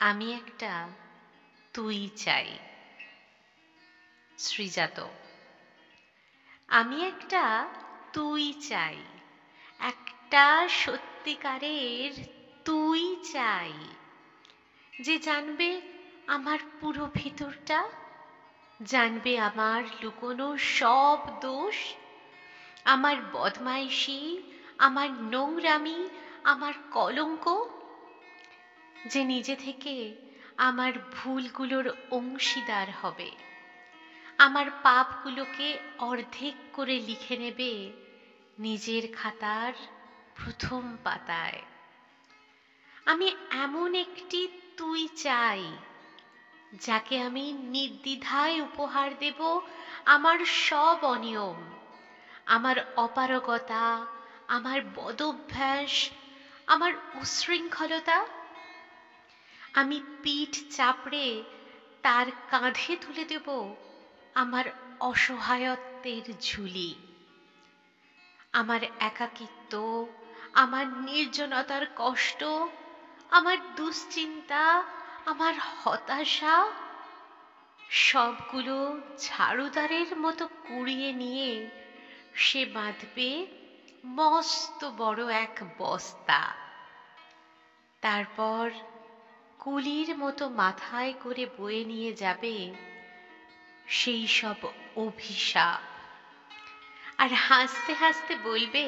আমি একটা তুই চাই। শ্রীজাত। আমি একটা তুই চাই, একটা সত্যিকারের তুই চাই, যে জানবে আমার পুরো ভিতরটা, জানবে আমার লুকোনো সব দোষ, আমার বদমাইশি, আমার নোংরামি, আমার কলঙ্ক, যে নিজে থেকে আমার ভুলগুলোর অংশীদার হবে, আমার পাপগুলোকে অর্ধেক করে লিখে নেবে নিজের খাতার প্রথম পাতায়। আমি এমন একটি তুই চাই, যাকে আমি নির্দ্বিধায় উপহার দেব আমার সব অনিয়ম, আমার অপারগতা, আমার বদভ্যাস, আমার উচ্ছৃঙ্খলতা। আমি পিঠ চাপড়ে তার কাঁধে তুলে দেব আমার অসহায়ত্বের ঝুলি, আমার একাকিত্ব, আমার নির্জনতার কষ্ট, আমার দুশ্চিন্তা, আমার হতাশা, সবগুলো ঝাড়ুদারের মতো কুড়িয়ে নিয়ে সে বাঁধবে মস্ত বড় এক বস্তা। তারপর কুলির মতো মাথায় করে বয়ে নিয়ে যাবে সেই সব অভিশাপ, আর হাসতে হাসতে বলবে,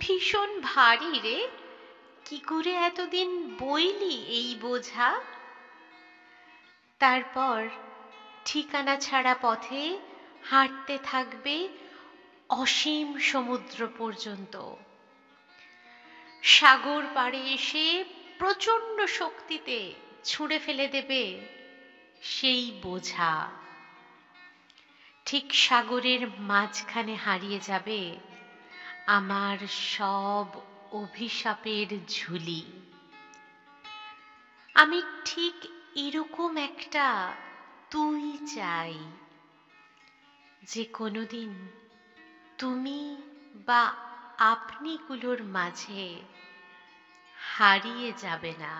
ভীষণ ভারী রে, কি করে এতদিন বইলি এই বোঝা। তারপর ঠিকানা ছাড়া পথে হাঁটতে থাকবে অসীম সমুদ্র পর্যন্ত। সাগর পাড়ে এসে প্রচণ্ড শক্তিতে ছুঁড়ে ফেলে দেবে সেই বোঝা। ঠিক সাগরের মাঝখানে হারিয়ে যাবে আমার সব অভিশাপের ঝুলি। আমি ঠিক এরকম একটা তুই চাই, যে কোনোদিন তুমি বা আপনিগুলোর মাঝে হারিয়ে যাবে না।